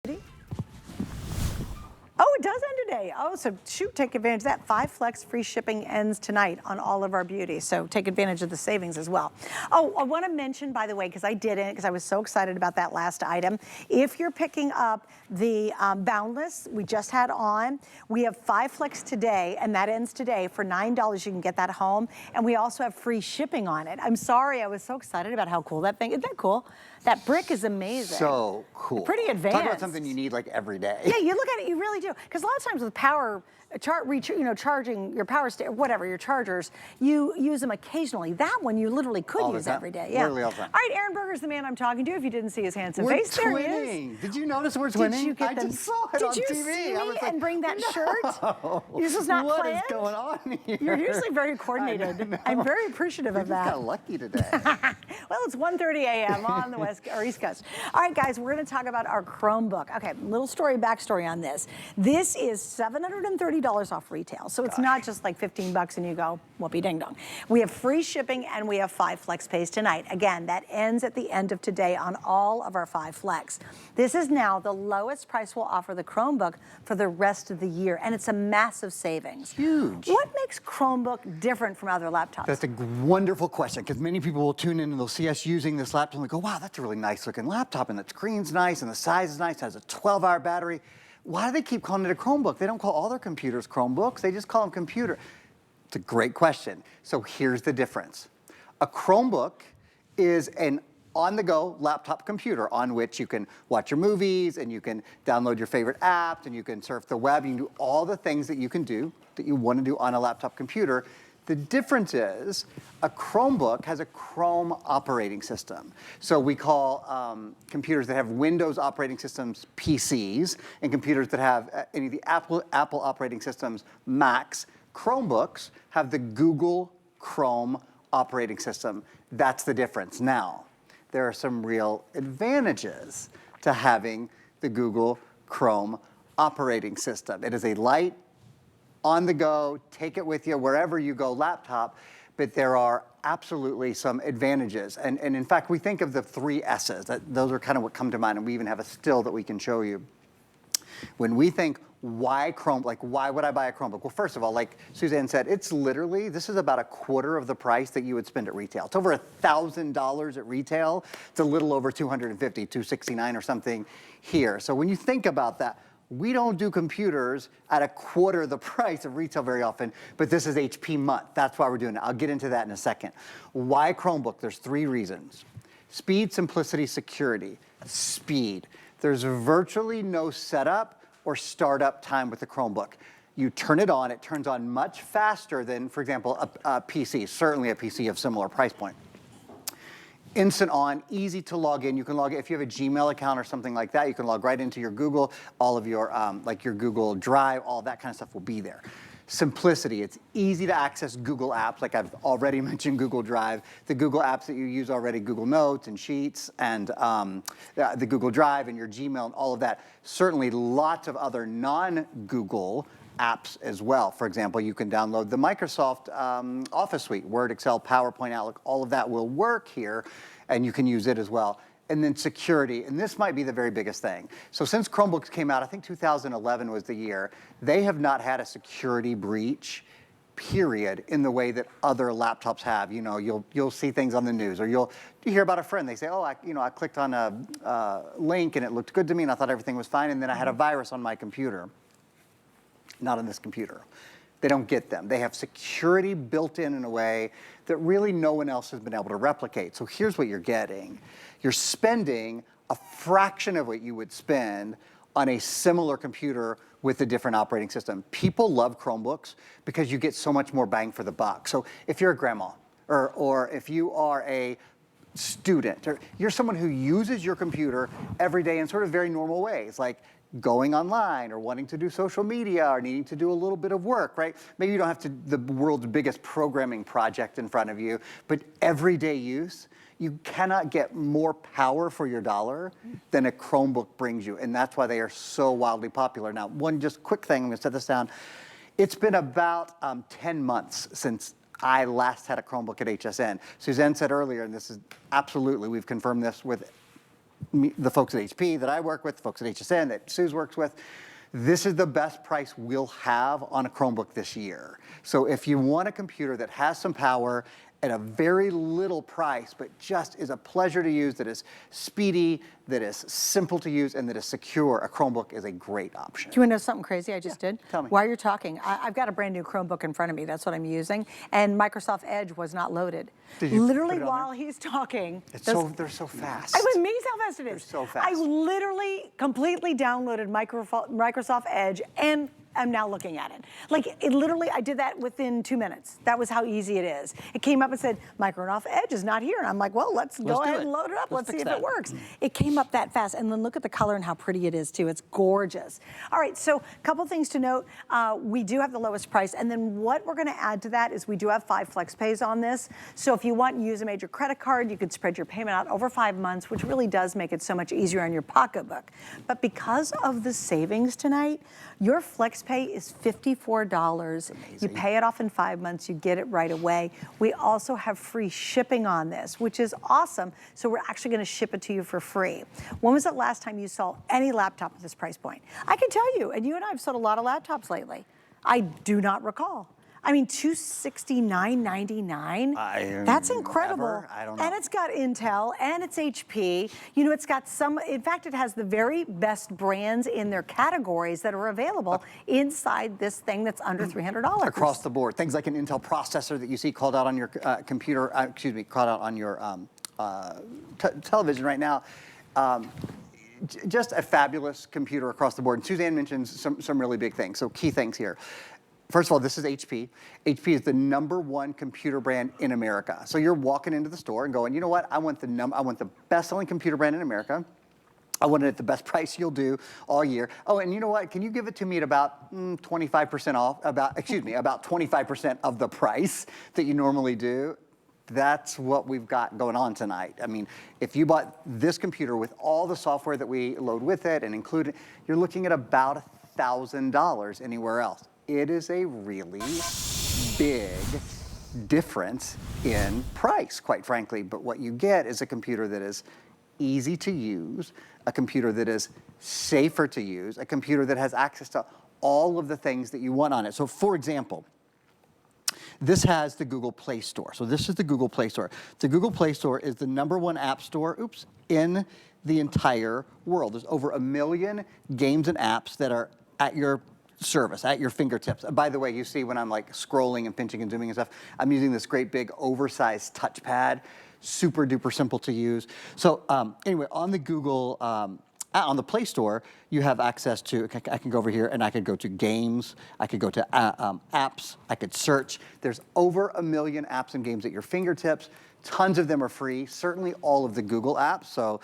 Oh, it does end today. Oh, so shoot, take advantage of that. 5 Flex free shipping ends tonight on all of our beauty. So take advantage of the savings as well. Oh, I want to mention, by the way, because I didn't, because I was so excited about that last item. If you're picking up the Boundless we just had on, we have 5 Flex today, and that ends today for $9. You can get that home. And we also have free shipping on it. I'm sorry, I was so excited about how cool that thing, isn't that cool? That brick is amazing. So cool. Pretty advanced. Talk about something you need like every day. Yeah, you look at it, you really do. Because a lot of times with power, charging your whatever, your chargers, you use them occasionally. That one you literally could use every day. Yeah. Literally all the time. All right, Aaron Berger's the man I'm talking to. If you didn't see his handsome We're face, there he twinning. is. Did you notice we're twinning? Did you get I just saw it on TV. Did you see me and bring that shirt? No. This was not What planned? is going on here? You're usually very coordinated. I'm very appreciative of that. You got lucky today. Well, it's 1:30 a.m. on the West or East Coast. All right, guys, we're going to talk about our Chromebook. Okay, little backstory on this. This is $730 off retail, so it's not just like 15 bucks and you go whoopee ding dong. We have free shipping and we have 5 Flex pays tonight. Again, that ends at the end of today on all of our 5 Flex. This is now the lowest price we'll offer the Chromebook for the rest of the year, and it's a massive savings. Huge. What makes Chromebook different from other laptops? That's a wonderful question, because many people will tune in and they'll see us using this laptop and they go, wow, that's a really nice looking laptop, and the screen's nice and the size is nice, it has a 12-hour battery. Why do they keep calling it a Chromebook? They don't call all their computers Chromebooks, they just call them computer. It's a great question. So here's the difference. A Chromebook is an on-the-go laptop computer on which you can watch your movies and you can download your favorite apps and you can surf the web. You can do all the things that you can do that you want to do on a laptop computer. The difference is a Chromebook has a Chrome operating system. So we call computers that have Windows operating systems PCs, and computers that have any of the Apple operating systems Macs. Chromebooks have the Google Chrome operating system. That's the difference. Now, there are some real advantages to having the Google Chrome operating system. It is a light, on the go, take it with you wherever you go laptop, but there are absolutely some advantages. And in fact, we think of the 3 S's. Those are kind of what come to mind, and we even have a still that we can show you. When we think, why Chrome, like why would I buy a Chromebook? Well, first of all, like Suzanne said, it's literally, this is about a quarter of the price that you would spend at retail. It's over $1,000 at retail. It's a little over $250, $269 or something here. So when you think about that, we don't do computers at a quarter the price of retail very often, but this is HP month. That's why we're doing it. I'll get into that in a second. Why Chromebook? There's 3 reasons. Speed, simplicity, security. Speed. There's virtually no setup or startup time with the Chromebook. You turn it on, it turns on much faster than, for example, a PC, certainly a PC of similar price point. Instant on, easy to log in. You can log in, if you have a Gmail account or something like that, you can log right into your Google, all of your, like your Google Drive, all that kind of stuff will be there. Simplicity, it's easy to access Google apps, like I've already mentioned Google Drive. The Google apps that you use already, Google Notes and Sheets and the Google Drive and your Gmail and all of that. Certainly lots of other non-Google apps as well. For example, you can download the Microsoft Office suite, Word, Excel, PowerPoint, Outlook, all of that will work here, and you can use it as well. And then security, and this might be the very biggest thing. So since Chromebooks came out, I think 2011 was the year, they have not had a security breach, period, in the way that other laptops have. You know, you'll see things on the news, or you hear about a friend, they say, oh, I clicked on a link and it looked good to me and I thought everything was fine, and then I had a virus on my computer. Not on this computer. They don't get them. They have security built in a way that really no one else has been able to replicate. So here's what you're getting. You're spending a fraction of what you would spend on a similar computer with a different operating system. People love Chromebooks because you get so much more bang for the buck. So if you're a grandma, or if you are a student, or you're someone who uses your computer every day in sort of very normal ways, like going online or wanting to do social media or needing to do a little bit of work, right? Maybe you don't have the world's biggest programming project in front of you, but everyday use, you cannot get more power for your dollar than a Chromebook brings you, and that's why they are so wildly popular. Now, one just quick thing, I'm gonna set this down. It's been about 10 months since I last had a Chromebook at HSN. Suzanne said earlier, and this is absolutely, we've confirmed this with the folks at HP that I work with, the folks at HSN that Suze works with, this is the best price we'll have on a Chromebook this year. So if you want a computer that has some power at a very little price, but just is a pleasure to use, that is speedy, that is simple to use, and that is secure, a Chromebook is a great option. Do you want to know something crazy I just did? Tell me. While you're talking, I've got a brand new Chromebook in front of me. That's what I'm using. And Microsoft Edge was not loaded. Did you literally put it on while there? he's talking. They're so fast. I'm amazed how fast it is. They're so fast. I literally completely downloaded Microsoft Edge and I'm now looking at it. Like, it literally, I did that within 2 minutes. That was how easy it is. It came up and said, Microsoft Edge is not here. And I'm like, well, let's go ahead and load it up. Let's see if it works. It came up that fast. And then look at the color and how pretty it is, too. It's gorgeous. All right, so a couple things to note. We do have the lowest price. And then what we're going to add to that is we do have 5 flex pays on this. So if you want to use a major credit card, you could spread your payment out over 5 months, which really does make it so much easier on your pocketbook. But because of the savings tonight, your flex pay is $54. You pay it off in 5 months, you get it right away. We also have free shipping on this, which is awesome. So we're actually gonna ship it to you for free. When was the last time you saw any laptop at this price point? I can tell you, and you and I have sold a lot of laptops lately. I do not recall. I mean, $269.99. That's incredible. I don't know. And it's got Intel and it's HP. You know, it's got some, in fact, it has the very best brands in their categories that are available inside this thing that's under $300. Across the board. Things like an Intel processor that you see called out on your computer, called out on your television right now. Just a fabulous computer across the board. And Suzanne mentions some really big things. So key things here. First of all, this is HP. HP is the #1 computer brand in America. So you're walking into the store and going, you know what? I want the best-selling computer brand in America. I want it at the best price you'll do all year. Oh, and you know what? Can you give it to me at about 25% off? About 25% of the price that you normally do? That's what we've got going on tonight. I mean, if you bought this computer with all the software that we load with it and include it, you're looking at about $1,000 anywhere else. It is a really big difference in price, quite frankly. But what you get is a computer that is easy to use, a computer that is safer to use, a computer that has access to all of the things that you want on it. So for example, this has the Google Play Store. So this is the Google Play Store. The Google Play Store is the #1 app store, in the entire world. There's over 1 million games and apps that are at your service, at your fingertips. By the way, you see when I'm like scrolling and pinching and zooming and stuff, I'm using this great big oversized touchpad, super duper simple to use. So anyway, on the Google, on the Play Store, you have access to, I can go over here and I could go to games, I could go to apps, I could search. There's over 1 million apps and games at your fingertips. Tons of them are free, certainly all of the Google apps. So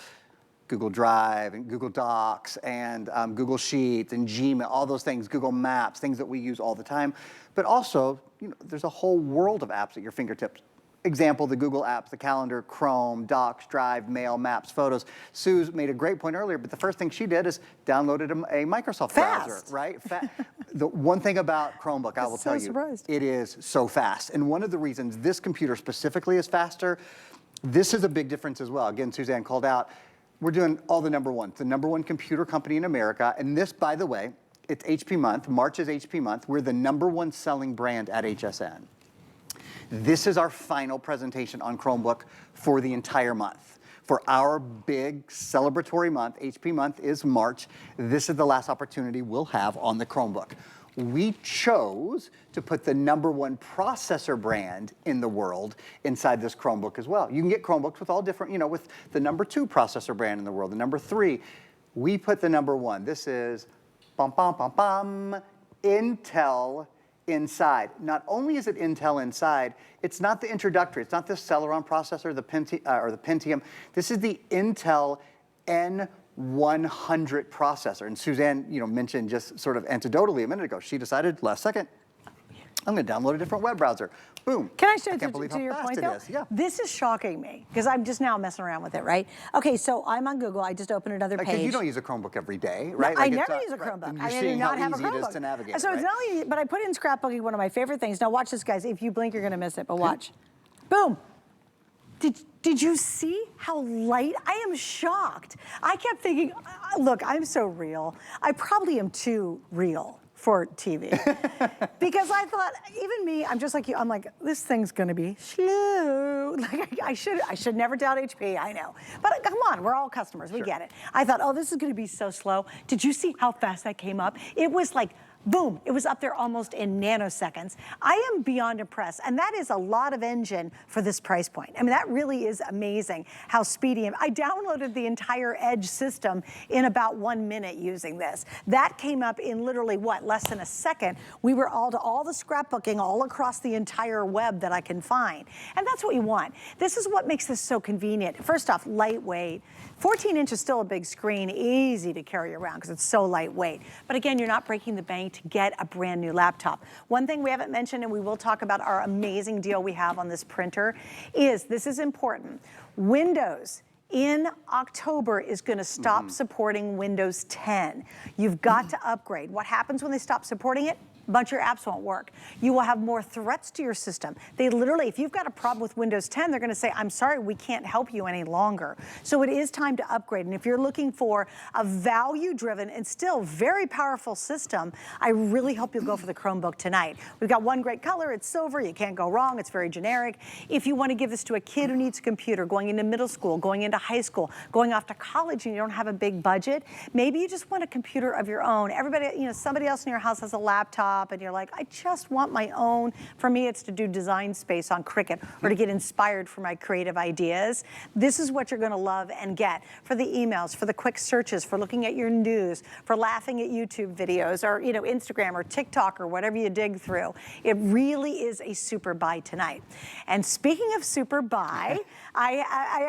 Google Drive and Google Docs and Google Sheets and Gmail, all those things, Google Maps, things that we use all the time. But also, you know, there's a whole world of apps at your fingertips. Example, the Google apps, the calendar, Chrome, Docs, Drive, Mail, Maps, Photos. Suze made a great point earlier, but the first thing she did is downloaded a Microsoft browser, right? The one thing about Chromebook, I will tell you, it is so fast. And one of the reasons this computer specifically is faster, this is a big difference as well. Again, Suzanne called out, we're doing all the #1. It's the #1 computer company in America. And this, by the way, it's HP month. March is HP month. We're the #1 selling brand at HSN. This is our final presentation on Chromebook for the entire month. For our big celebratory month, HP month is March. This is the last opportunity we'll have on the Chromebook. We chose to put the #1 processor brand in the world inside this Chromebook as well. You can get Chromebooks with all different, you know, with the #2 processor brand in the world, the #3. We put the #1. This is, Intel inside. Not only is it Intel inside, it's not the introductory, it's not the Celeron processor, the Pentium. This is the Intel N100 processor. And Suzanne, you know, mentioned just sort of anecdotally a minute ago, she decided last second, I'm going to download a different web browser. Boom. Can I say I can't believe to how your fast point it though? is. Yeah. This is shocking me because I'm just now messing around with it, right? Okay, so I'm on Google. I just opened another page. Because you don't use a Chromebook every day, right? No, like I never use a Chromebook. Right. I You're do seeing not how have a easy it is Chromebook. to navigate. So right? it's not easy, but I put in scrapbooking, one of my favorite things. Now watch this, guys. If you blink, you're going to miss it. But watch. Boom. Did you see how light? I am shocked. I kept thinking, look, I'm so real. I probably am too real for TV. Because I thought, even me, I'm just like you, I'm like, this thing's gonna be slow. Like, I should never doubt HP, I know. But come on, we're all customers, we get it. I thought, oh, this is gonna be so slow. Did you see how fast that came up? It was like, boom, it was up there almost in nanoseconds. I am beyond impressed, and that is a lot of engine for this price point. I mean, that really is amazing how speedy. I downloaded the entire Edge system in about 1 minute using this. That came up in literally, what, less than a second. We were all the scrapbooking all across the entire web that I can find. And that's what you want. This is what makes this so convenient. First off, lightweight. 14 inch is still a big screen, easy to carry around because it's so lightweight. But again, you're not breaking the bank to get a brand new laptop. One thing we haven't mentioned, and we will talk about our amazing deal we have on this printer, is this is important. Windows in October is going to stop supporting Windows 10. You've got to upgrade. What happens when they stop supporting it? A bunch of your apps won't work. You will have more threats to your system. They literally, if you've got a problem with Windows 10, they're gonna say, I'm sorry, we can't help you any longer. So it is time to upgrade. And if you're looking for a value-driven and still very powerful system, I really hope you'll go for the Chromebook tonight. We've got one great color, it's silver, you can't go wrong, it's very generic. If you wanna give this to a kid who needs a computer, going into middle school, going into high school, going off to college and you don't have a big budget, maybe you just want a computer of your own. Everybody, you know, somebody else in your house has a laptop, and you're like, I just want my own. For me, it's to do design space on Cricut or to get inspired for my creative ideas. This is what you're gonna love and get for the emails, for the quick searches, for looking at your news, for laughing at YouTube videos or Instagram or TikTok or whatever you dig through. It really is a super buy tonight. And speaking of super buy, I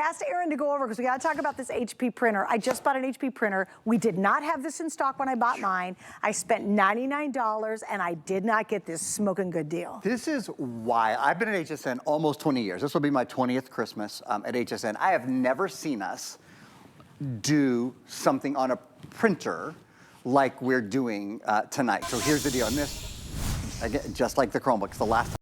asked Aaron to go over because we gotta talk about this HP printer. I just bought an HP printer. We did not have this in stock when I bought mine. I spent $99 and I did not get this smoking good deal. This is why I've been at HSN almost 20 years. This will be my 20th Christmas at HSN. I have never seen us do something on a printer like we're doing tonight. So here's the deal. And this, again, just like the Chromebook, it's the last time